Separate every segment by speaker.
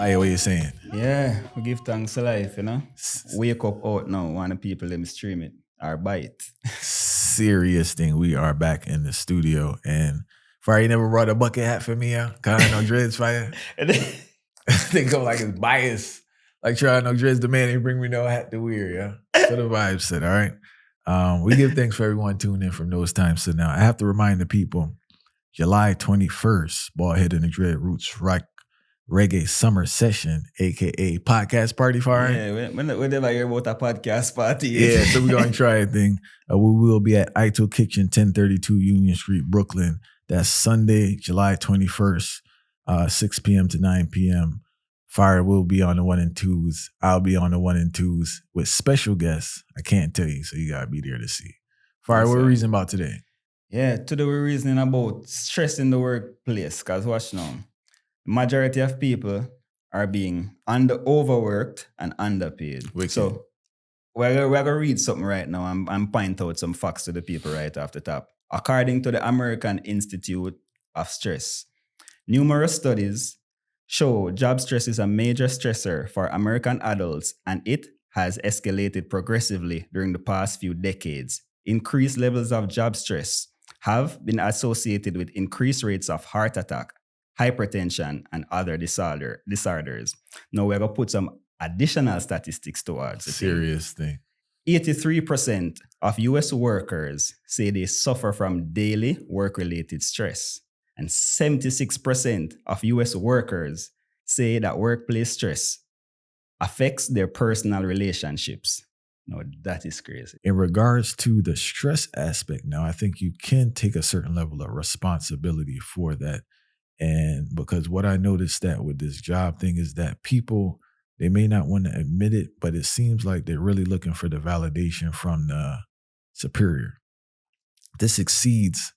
Speaker 1: Fire, what you saying?
Speaker 2: Yeah, we give thanks to life, Wake up out now, want the people let me stream it or buy it.
Speaker 1: Serious thing. We are back in the studio, and Fire, you never brought a bucket hat for me, yeah? Cause I know dreads, Fire. They go like it's biased. Like trying no dreads, the man ain't bring me no hat to wear, yeah. So the vibe said, all right. We give thanks for everyone tuning in from those times to now. I have to remind the people, July 21st, Ballhead and the Dread Roots Reggae Summer Session, aka Podcast Party, Fire.
Speaker 2: Yeah, whenever I hear about a podcast party.
Speaker 1: Yeah, so we're going to try a thing. We will be at Ito Kitchen, 1032 Union Street, Brooklyn. That's Sunday, July 21st, 6 p.m. to 9 p.m. Fire will be on the 1 and 2s. I'll be on the 1 and 2s with special guests. I can't tell you, so you got to be there to see. Fire, what are we reasoning about today?
Speaker 2: Yeah, today we're reasoning about stress in the workplace. Because watch now, majority of people are being overworked and underpaid.
Speaker 1: Wicked.
Speaker 2: So we're going to read something right now and point out some facts to the people right off the top. According to the American Institute of Stress, numerous studies show job stress is a major stressor for American adults, and it has escalated progressively during the past few decades. Increased levels of job stress have been associated with increased rates of heart attack, hypertension, and other disorders. Now we're going to put some additional statistics towards it.
Speaker 1: Serious thing.
Speaker 2: 83% of US workers say they suffer from daily work-related stress. And 76% of US workers say that workplace stress affects their personal relationships. No, that is crazy.
Speaker 1: In regards to the stress aspect, now I think you can take a certain level of responsibility for that. And because what I noticed that with this job thing is that people, they may not want to admit it, but it seems like they're really looking for the validation from the superior. This exceeds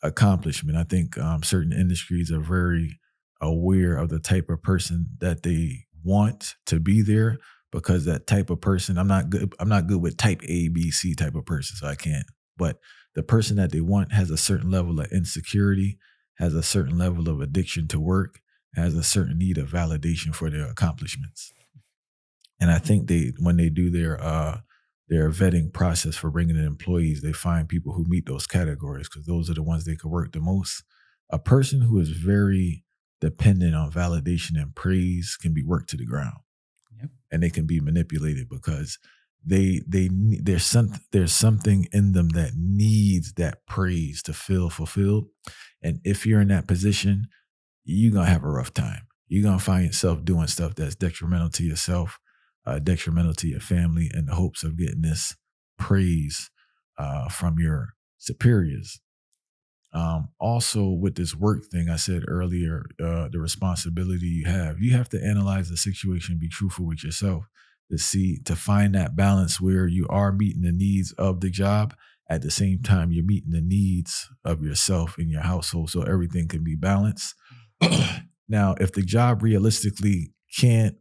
Speaker 1: accomplishment. I think certain industries are very aware of the type of person that they want to be there, because that type of person, I'm not good with type A, B, C type of person, so I can't. But the person that they want has a certain level of insecurity, has a certain level of addiction to work, has a certain need of validation for their accomplishments. And I think when they do their vetting process for bringing in employees, they find people who meet those categories, because those are the ones they could work the most. A person who is very dependent on validation and praise can be worked to the ground.
Speaker 2: Yep.
Speaker 1: And they can be manipulated because there's something in them that needs that praise to feel fulfilled. And if you're in that position, you're going to have a rough time. You're going to find yourself doing stuff that's detrimental to yourself, detrimental to your family, in the hopes of getting this praise from your superiors. Also, with this work thing, I said earlier, the responsibility you have to analyze the situation, be truthful with yourself, to find that balance where you are meeting the needs of the job. At the same time, you're meeting the needs of yourself and your household, so everything can be balanced. Now, if the job realistically can't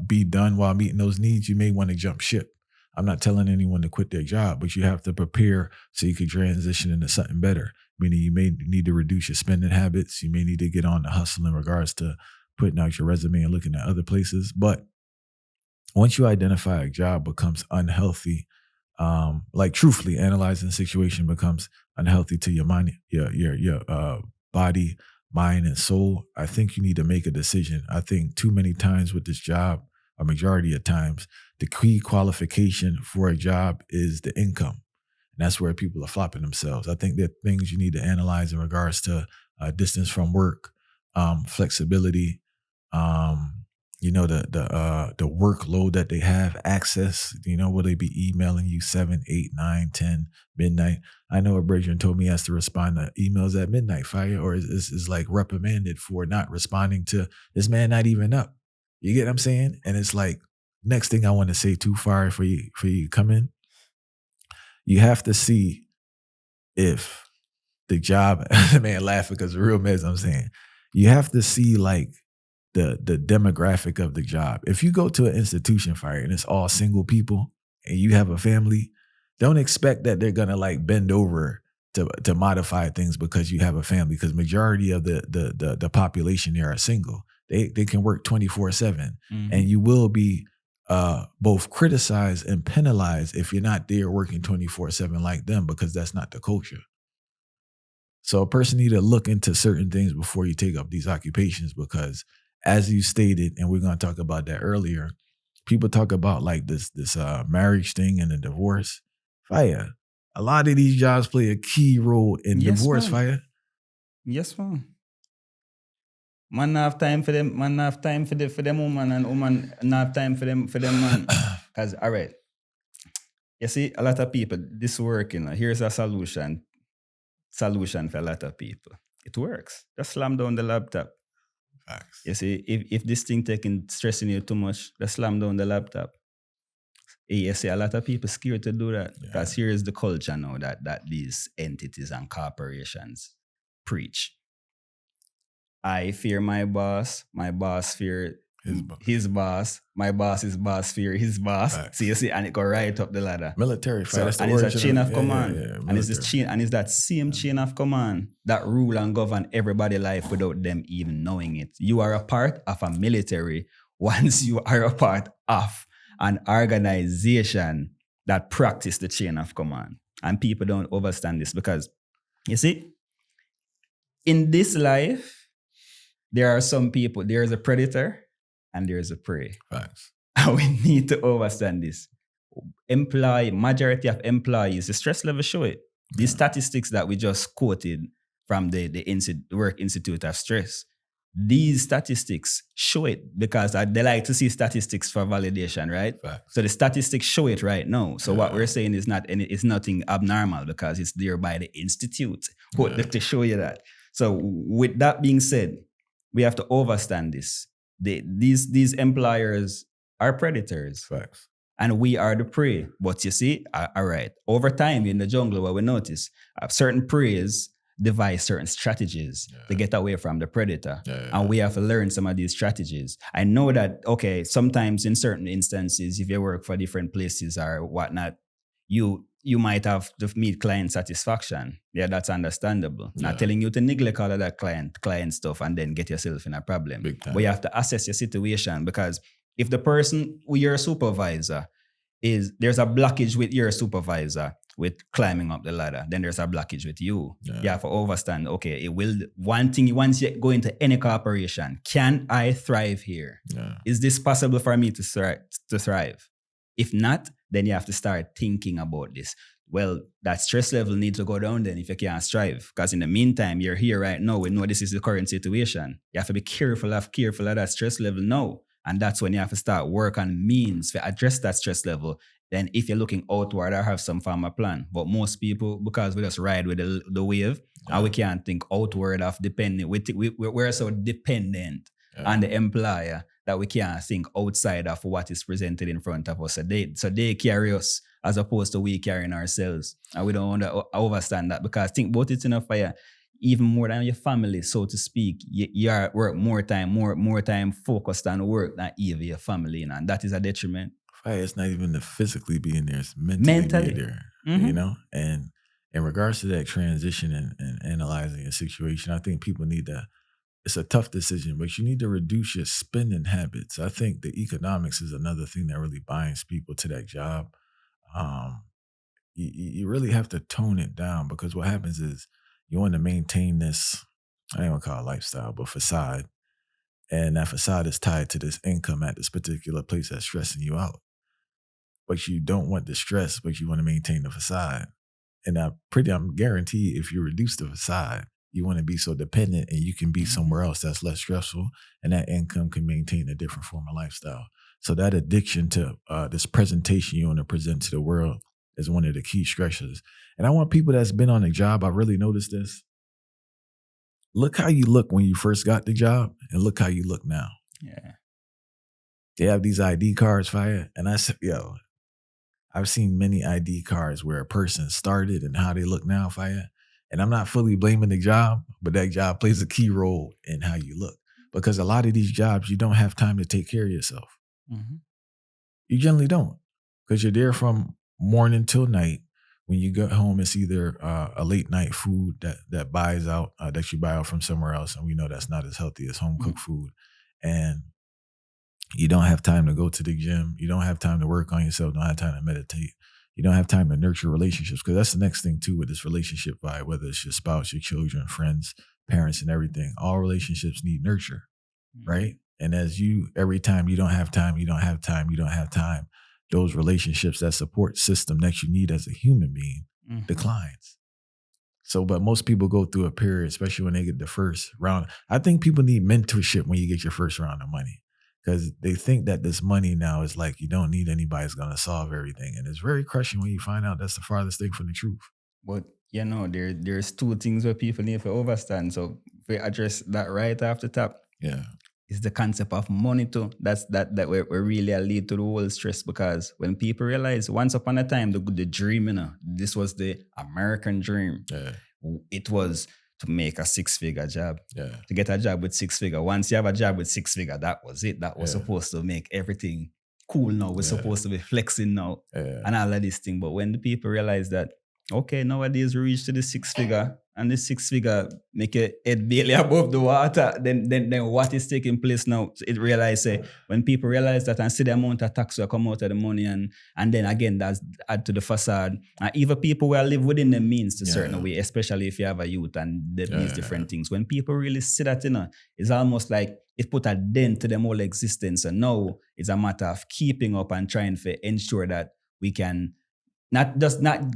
Speaker 1: be done while meeting those needs, you may want to jump ship. I'm not telling anyone to quit their job, but you have to prepare so you can transition into something better. Meaning you may need to reduce your spending habits. You may need to get on the hustle in regards to putting out your resume and looking at other places. But once you identify a job becomes unhealthy, like truthfully analyzing the situation becomes unhealthy to your mind, your body, mind, and soul, I think you need to make a decision. I think too many times with this job, a majority of times, the key qualification for a job is the income. And that's where people are flopping themselves. I think there are things you need to analyze in regards to distance from work, flexibility, the workload that they have, access, will they be emailing you 7, 8, 9, 10, midnight? I know a Brethren told me he has to respond to emails at midnight, Fire, or is like reprimanded for not responding to this man not even up. You get what I'm saying? And it's like, next thing I want to say too, Fire, for you come in, you have to see if the job, man laughing because the real mess I'm saying, you have to see like the demographic of the job. If you go to an institution, Fire, and it's all single people and you have a family, don't expect that they're gonna like bend over to modify things because you have a family, because majority of the population there are single. They can work 24/7,
Speaker 2: Mhm.
Speaker 1: and you will be both criticized and penalized if you're not there working 24/7 like them, because that's not the culture. So a person need to look into certain things before you take up these occupations, because as you stated, and we're going to talk about that earlier, people talk about like this marriage thing and the divorce. Fire. A lot of these jobs play a key role in
Speaker 2: Yes,
Speaker 1: divorce,
Speaker 2: man.
Speaker 1: fire.
Speaker 2: Yes, man. Man not have time for them. Man not have time for them woman, and woman not have time for them man. Cause all right, you see, a lot of people this working. Here's a solution for a lot of people. It works. Just slam down the laptop.
Speaker 1: Facts.
Speaker 2: You see, if this thing stressing you too much, just slam down the laptop. You see, a lot of people scared to do that, because here is the culture now that these entities and corporations preach. I fear my boss fear his boss, my boss's boss fear his boss.
Speaker 1: Facts.
Speaker 2: So you see, and it go right up the ladder.
Speaker 1: Military fight.
Speaker 2: So,
Speaker 1: That's the
Speaker 2: and it's a
Speaker 1: origin
Speaker 2: chain
Speaker 1: of
Speaker 2: of command. And it's this
Speaker 1: military.
Speaker 2: chain, and it's that same chain of command that rule and govern everybody's life without them even knowing it. You are a part of a military once you are a part of an organization that practice the chain of command. And people don't understand this, because you see, in this life, there are some people, there is a predator and there is a prey.
Speaker 1: Facts.
Speaker 2: And we need to understand this. Majority of employees, the stress level show it. These statistics that we just quoted from the Work Institute of Stress, these statistics show it, because they like to see statistics for validation, right?
Speaker 1: Facts.
Speaker 2: So the statistics show it right now. So what we're saying is it's nothing abnormal, because it's there by the institute to show you that. So with that being said, we have to understand this. These employers are predators.
Speaker 1: Facts.
Speaker 2: And we are the prey. But you see, all right, over time in the jungle, what we notice, certain preys devise certain strategies to get away from the predator. And we have to learn some of these strategies. I know that, okay, sometimes in certain instances, if you work for different places or whatnot, you might have to meet client satisfaction. Yeah, that's understandable. Not telling you to neglect all of that client stuff and then get yourself in a problem.
Speaker 1: Big time.
Speaker 2: But you have to assess your situation, because if the person who your supervisor there's a blockage with your supervisor with climbing up the ladder, then there's a blockage with you. You have to understand, okay, it will, one thing, once you go into any corporation, can I thrive here? Is this possible for me to thrive? If not, then you have to start thinking about this. Well, that stress level needs to go down then if you can't strive. Because in the meantime, you're here right now. We know this is the current situation. You have to be careful of that stress level now. And that's when you have to start work on means to address that stress level. Then if you're looking outward, I have some form of plan. But most people, because we just ride with the wave, and we can't think outward of dependent. We're so dependent on the employer that we can't think outside of what is presented in front of us. So they carry us as opposed to we carrying ourselves. And we don't want to understand that, because think about it enough for you. Even more than your family, so to speak, you are work more time focused on work than even your family, and that is a detriment.
Speaker 1: It's not even the physically being there; it's mentally being there.
Speaker 2: Mm-hmm.
Speaker 1: You know, and in regards to that transition and analyzing a situation, I think people need to. It's a tough decision, but you need to reduce your spending habits. I think the economics is another thing that really binds people to that job. You really have to tone it down, because what happens is you want to maintain this, I don't want to call it lifestyle, but facade. And that facade is tied to this income at this particular place that's stressing you out. But you don't want the stress, but you want to maintain the facade. And I'm guaranteed if you reduce the facade, you want to be so dependent and you can be somewhere else that's less stressful, and that income can maintain a different form of lifestyle. So that addiction to this presentation you want to present to the world is one of the key stressors. And I want people that's been on a job, I really noticed this. Look how you look when you first got the job and look how you look now.
Speaker 2: Yeah.
Speaker 1: They have these ID cards, fire. And I said, I've seen many ID cards where a person started and how they look now, fire. And I'm not fully blaming the job, but that job plays a key role in how you look. Because a lot of these jobs, you don't have time to take care of yourself.
Speaker 2: Mm-hmm.
Speaker 1: You generally don't, because you're there from morning till night. When you go home, it's either a late night food that buys out, that you buy out from somewhere else. And we know that's not as healthy as home cooked food. and you don't have time to go to the gym, you don't have time to work on yourself, don't have time to meditate, you don't have time to nurture relationships, because that's the next thing too with this relationship vibe, whether it's your spouse, your children, friends, parents, and everything. All relationships need nurture, right? And as you, every time you don't have time, you don't have time, you don't have time, those relationships, that support system that you need as a human being declines. So, but most people go through a period, especially when they get the first round. I think people need mentorship when you get your first round of money, because they think that this money now is like you don't need anybody that's going to solve everything. And it's very crushing when you find out that's the farthest thing from the truth.
Speaker 2: But there's two things where people need to understand. So if we address that right off the top,
Speaker 1: Yeah.
Speaker 2: is the concept of money too. That's that where really lead to the whole stress, because when people realize once upon a time the dream, this was the American dream.
Speaker 1: Yeah.
Speaker 2: It was to make a 6-figure job.
Speaker 1: Yeah.
Speaker 2: To get a job with 6-figure. Once you have a job with 6-figure, that was it. That was supposed to make everything cool now. We're supposed to be flexing now. And all of this thing. But when the people realize that, okay, nowadays we reach to the 6-figure, and the 6-figure make your head barely above the water, then what is taking place now? It realize when people realize that and see the amount of tax will come out of the money, and then again that's add to the facade. And even people will live within the means to certain way, especially if you have a youth and these different things. When people really see that, it's almost like it put a dent to them whole existence. And now it's a matter of keeping up and trying to ensure that we can not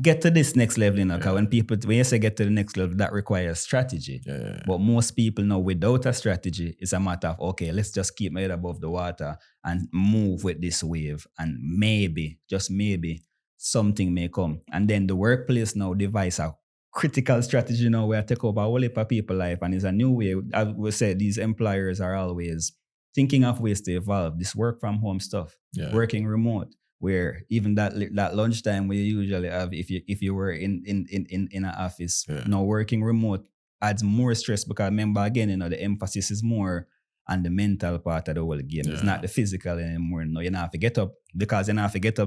Speaker 2: get to this next level, because when you say get to the next level, that requires strategy. But most people know without a strategy, it's a matter of, okay, let's just keep my head above the water and move with this wave, and maybe, just maybe, something may come. And then the workplace now devise a critical strategy now where I take over a whole heap of people's life, and it's a new way. As we said, these employers are always thinking of ways to evolve this work from home stuff, working remote, where even that lunchtime we usually have, if you were in an office, now working remote adds more stress, because remember again, the emphasis is more on the mental part of the whole game. It's not the physical anymore. No, you don't have to get up, because you don't have to get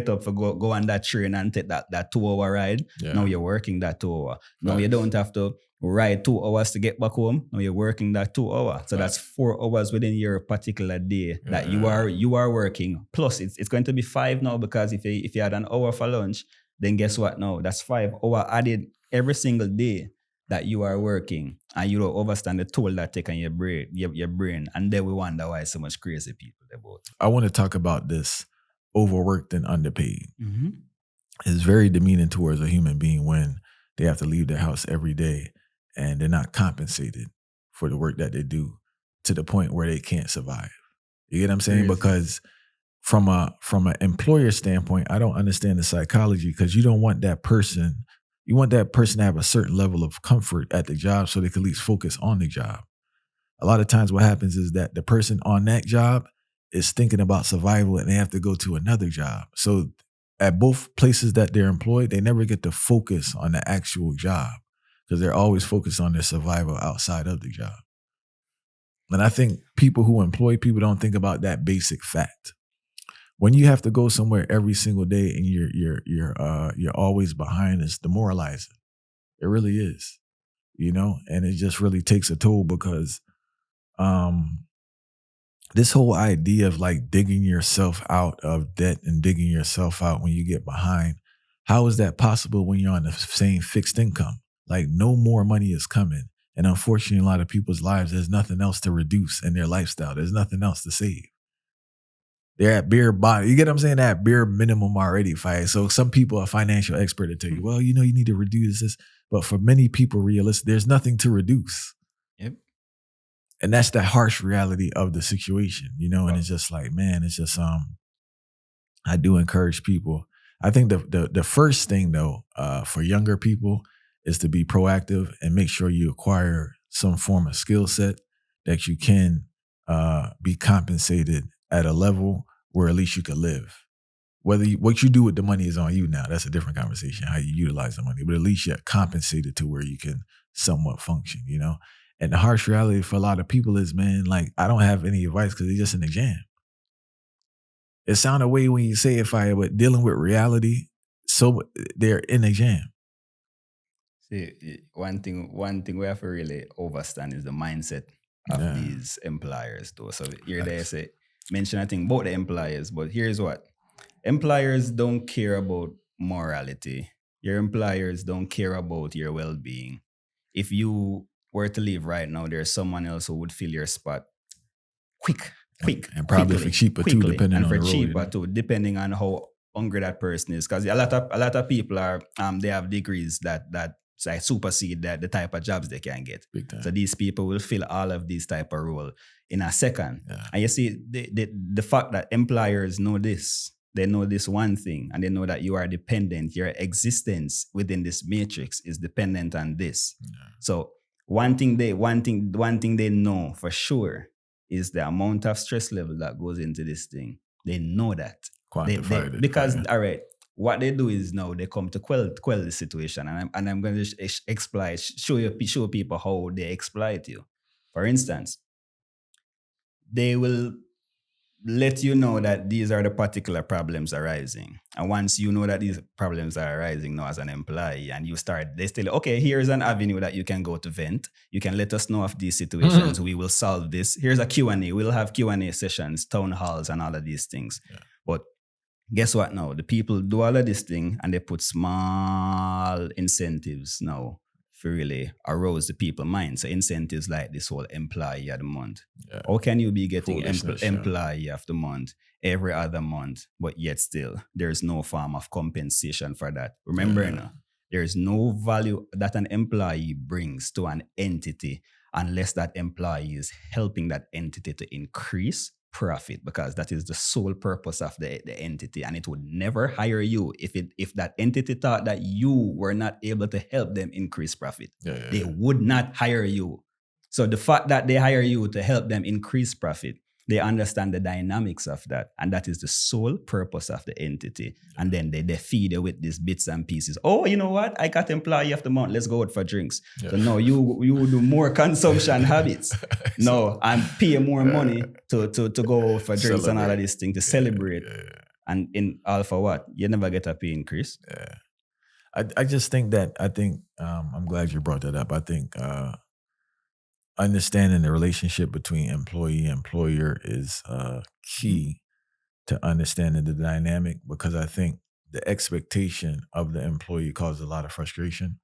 Speaker 2: up for go on that train and take that 2-hour ride. Now you're working that 2 hour. Now you don't have to ride 2 hours to get back home. Now you're working that 2 hour. So that's 4 hours within your particular day that you are working. Plus it's going to be 5 now, because if you had an hour for lunch, then guess what? Now that's 5 hours added every single day that you are working, and you don't understand the toll that take on your brain. And then we wonder why so much crazy people about it.
Speaker 1: I want to talk about this overworked and underpaid. It's very demeaning towards a human being when they have to leave their house every day and they're not compensated for the work that they do, to the point where they can't survive. You get what I'm saying?
Speaker 2: Crazy.
Speaker 1: Because from an employer standpoint, I don't understand the psychology, because you don't want that person. You want that person to have a certain level of comfort at the job so they can at least focus on the job. A lot of times what happens is that the person on that job is thinking about survival, and they have to go to another job. So at both places that they're employed, they never get to focus on the actual job, because they're always focused on their survival outside of the job. And I think people who employ people don't think about that basic fact. When you have to go somewhere every single day and you're always behind, it's demoralizing. It really is, and it just really takes a toll, because this whole idea of like digging yourself out of debt and digging yourself out when you get behind, how is that possible when you're on the same fixed income? Like, no more money is coming. And unfortunately, in a lot of people's lives, there's nothing else to reduce in their lifestyle. There's nothing else to save. They're at bare bottom. You get what I'm saying? At bare minimum already, fight. So some people are financial expert to tell you, well, you need to reduce this. But for many people, realistic, there's nothing to reduce.
Speaker 2: Yep.
Speaker 1: And that's the harsh reality of the situation, and it's just like, man, it's just, I do encourage people. I think the first thing though, for younger people is to be proactive and make sure you acquire some form of skill set that you can be compensated at a level where at least you can live. What you do with the money is on you now. That's a different conversation, how you utilize the money. But at least you're compensated to where you can somewhat function, And the harsh reality for a lot of people is, man, like, I don't have any advice because they're just in the jam. It sounds a way when you say it, fire, but dealing with reality, so they're in a jam.
Speaker 2: See, one thing we have to really understand is the mindset of
Speaker 1: Yeah.
Speaker 2: these employers though. So here they say, mention I think about the employers, but here's what. Employers don't care about morality. Your employers don't care about your well-being. If you were to leave right now, there's someone else who would fill your spot quick,
Speaker 1: And probably for cheaper too, depending
Speaker 2: and
Speaker 1: on
Speaker 2: for
Speaker 1: the role.
Speaker 2: cheaper too, depending on how hungry that person is. Because a lot of people are they have degrees that like supersede that the type of jobs they can get.
Speaker 1: Big time.
Speaker 2: So these people will fill all of these type of role in a second.
Speaker 1: Yeah.
Speaker 2: And you see the fact that employers know this. They know this one thing, and they know that you are dependent. Your existence within this matrix is dependent on this.
Speaker 1: Yeah.
Speaker 2: So one thing they know for sure is the amount of stress level that goes into this thing. They know that.
Speaker 1: Quantified it.
Speaker 2: Because
Speaker 1: Yeah.
Speaker 2: all right, what they do is now they come to quell the situation, and I'm going to exploit, show people how they exploit you. For instance, they will let you know that these are the particular problems arising. And once you know that these problems are arising now as an employee, and you start, they still, okay, here's an avenue that you can go to vent. You can let us know of these situations. We will solve this. Here's a Q&A. We'll have Q&A sessions, town halls, and all of these things.
Speaker 1: Yeah.
Speaker 2: But guess what now? The people do all of this thing, and they put small incentives now for really arouse the people's mind. So incentives like this whole employee of the month.
Speaker 1: Yeah.
Speaker 2: How can you be getting
Speaker 1: Foolishness,
Speaker 2: employee of the month every other month, but yet still there's no form of compensation for that? Remember, now, there's no value that an employee brings to an entity unless that employee is helping that entity to increase profit, because that is the sole purpose of the entity, and it would never hire you if that entity thought that you were not able to help them increase profit. They would not hire you. So the fact that they hire you to help them increase profit, they understand the dynamics of that, and that is the sole purpose of the entity. And then they feed you with these bits and pieces. Oh, you know what? I got employee of the month. Let's go out for drinks. So no, you do more consumption habits. No, I'm paying more money to go out for drinks and all of these things to celebrate. And in all for what? You never get a pay increase.
Speaker 1: Yeah. I just think that I'm glad you brought that up. I think understanding the relationship between employee and employer is key to understanding the dynamic, because I think the expectation of the employee causes a lot of frustration.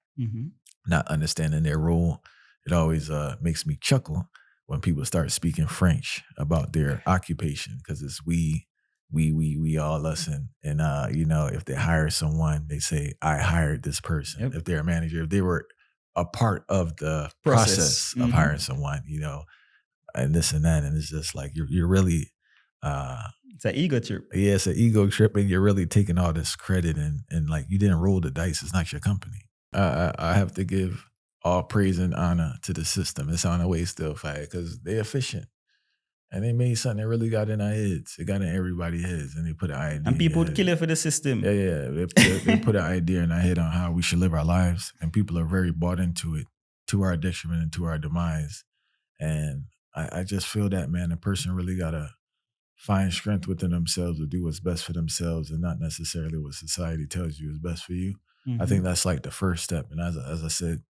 Speaker 1: Not understanding their role. It always makes me chuckle when people start speaking French about their occupation, because it's we all us, and if they hire someone, they say, I hired this person. Yep. If they're a manager, if they were a part of the process of hiring someone, and this and that, and it's just like you're really
Speaker 2: it's an ego trip.
Speaker 1: Yeah, it's an ego trip, and you're really taking all this credit, and like you didn't roll the dice. It's not your company. I have to give all praise and honor to the system. It's on the way still, fight, because they're efficient. And they made something that really got in our heads. It got in everybody's heads, and they put an idea.
Speaker 2: And people would kill it for the system.
Speaker 1: Yeah. They put an idea in our head on how we should live our lives, and people are very bought into it, to our detriment and to our demise. And I just feel that, man, a person really gotta find strength within themselves to do what's best for themselves, and not necessarily what society tells you is best for you. I think that's like the first step. And as I said,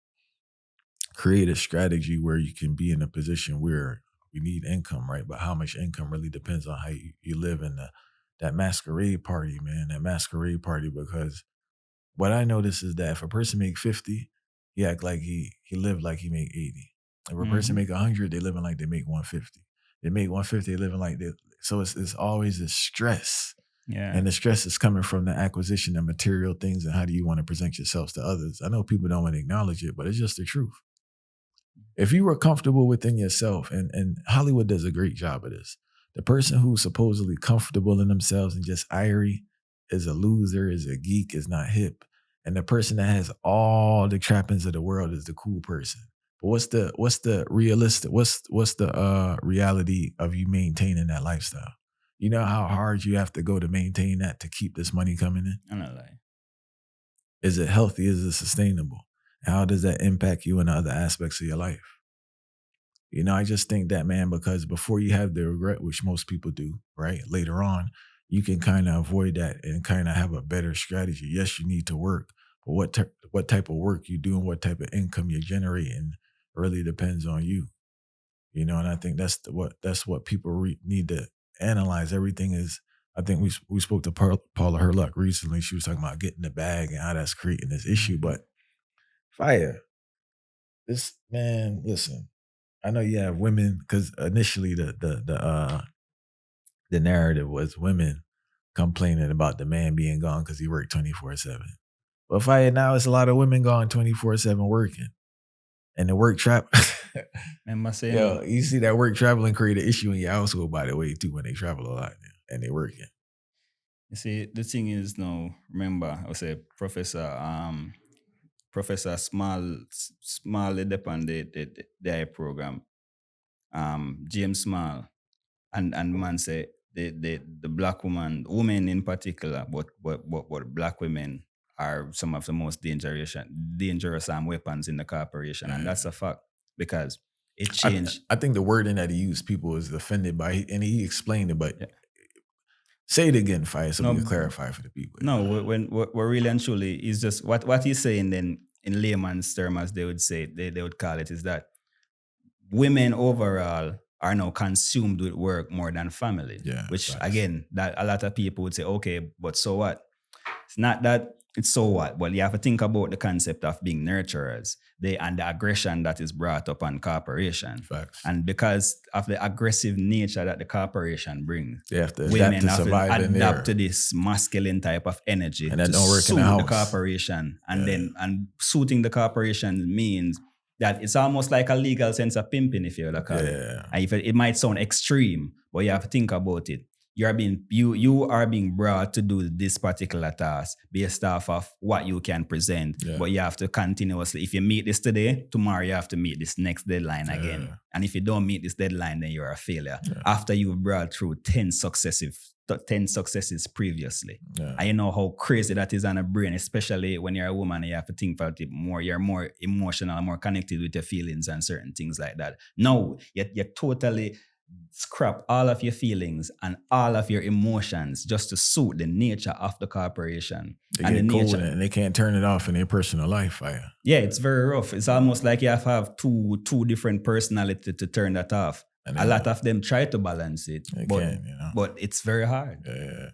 Speaker 1: create a strategy where you can be in a position where you need income, right? But how much income really depends on how you live in that masquerade party, man. That masquerade party, because what I notice is that if a person make 50, he act like he lived like he make 80. If a person make 100, they living like they make 150. They make 150, they living like they. So it's always this stress.
Speaker 2: Yeah.
Speaker 1: And the stress is coming from the acquisition of material things, and how do you want to present yourselves to others? I know people don't want to acknowledge it, but it's just the truth. If you were comfortable within yourself, and Hollywood does a great job of this, the person who's supposedly comfortable in themselves and just irie is a loser, is a geek, is not hip. And the person that has all the trappings of the world is the cool person. But what's the realistic, what's the reality of you maintaining that lifestyle? You know how hard you have to go to maintain that, to keep this money coming in?
Speaker 2: I'm not lying.
Speaker 1: Is it healthy? Is it sustainable? How does that impact you in other aspects of your life? I just think that, man, because before you have the regret, which most people do, right, later on, you can kind of avoid that and kind of have a better strategy. Yes, you need to work, but what type of work you do and what type of income you're generating really depends on you. And I think that's what people need to analyze. Everything is. I think we spoke to Paula Herluck recently. She was talking about getting the bag and how that's creating this issue. But fire, this man. Listen, I know you have women because initially the narrative was women complaining about the man being gone because he worked 24/7. But fire, now it's a lot of women gone 24/7 working, and the work trap.
Speaker 2: Remember saying,
Speaker 1: Yo, you see that work traveling create an issue in your household, by the way, too, when they travel a lot and they working.
Speaker 2: you see, the thing is now, remember, I would say Professor Small depend the program. James Small and man say the black women in particular, but black women are some of the most dangerous weapons in the corporation, and that's a fact because it changed.
Speaker 1: I think the wording that he used, people was offended by, and he explained it, but say it again, Fire, so we can clarify for the people.
Speaker 2: No, when we're really and truly is just what he's saying then in layman's terms, as they would say, they would call it, is that women overall are now consumed with work more than family.
Speaker 1: Yeah,
Speaker 2: which
Speaker 1: facts.
Speaker 2: again, that a lot of people would say, okay, but so what? It's not that it's so what, but you have to think about the concept of being nurturers, and the aggression that is brought up on corporation.
Speaker 1: Facts.
Speaker 2: And because of the aggressive nature that the corporation brings,
Speaker 1: They have to
Speaker 2: women
Speaker 1: adapt to
Speaker 2: have
Speaker 1: survive
Speaker 2: to
Speaker 1: in
Speaker 2: adapt
Speaker 1: there.
Speaker 2: to this masculine type of energy
Speaker 1: And that
Speaker 2: to
Speaker 1: don't work in
Speaker 2: suit
Speaker 1: the
Speaker 2: the
Speaker 1: house.
Speaker 2: corporation. And suiting the corporation means that it's almost like a legal sense of pimping, if you would call it. And if it might sound extreme, but you have to think about it. You are being brought to do this particular task based off of what you can present.
Speaker 1: Yeah.
Speaker 2: But you have to continuously, if you meet this today, tomorrow you have to meet this next deadline again. And if you don't meet this deadline, then you're a failure.
Speaker 1: Yeah.
Speaker 2: After you've brought through 10 successes previously.
Speaker 1: Yeah.
Speaker 2: And you know how crazy that is on a brain, especially when you're a woman and you have to think about it more. You're more emotional, more connected with your feelings and certain things like that. No, you totally scrap all of your feelings and all of your emotions just to suit the nature of the corporation.
Speaker 1: They
Speaker 2: and
Speaker 1: get
Speaker 2: the
Speaker 1: cold
Speaker 2: nature,
Speaker 1: and they can't turn it off in their personal life. Fire.
Speaker 2: yeah, it's very rough. It's almost like you have to have two different personalities to turn that off. And a lot of them try to balance it, but it's very hard.
Speaker 1: Yeah.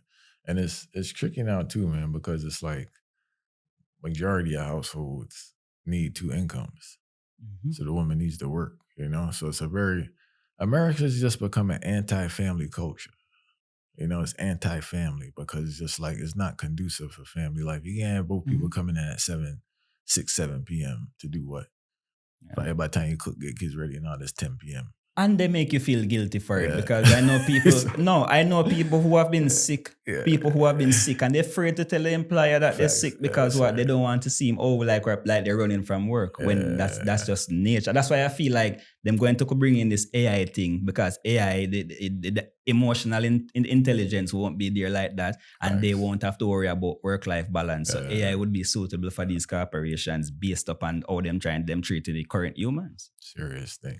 Speaker 1: And it's tricky now too, man, because it's like majority of households need two incomes. Mm-hmm. So the woman needs to work, So it's America's just become an anti-family culture. It's anti-family because it's just like it's not conducive for family life. You can't have both people coming in at 7 p.m. to do what? Yeah. By the time you cook, get kids ready and all, it's 10 p.m.
Speaker 2: And they make you feel guilty for it because I know people who have been sick, people who have been sick, and they're afraid to tell the employer that they're sick because they don't want to seem like they're running from work when that's just nature. That's why I feel like them going to bring in this AI thing because AI, the emotional intelligence won't be there like that, and they won't have to worry about work-life balance. So AI would be suitable for these corporations based upon how them treating the current humans.
Speaker 1: Serious thing.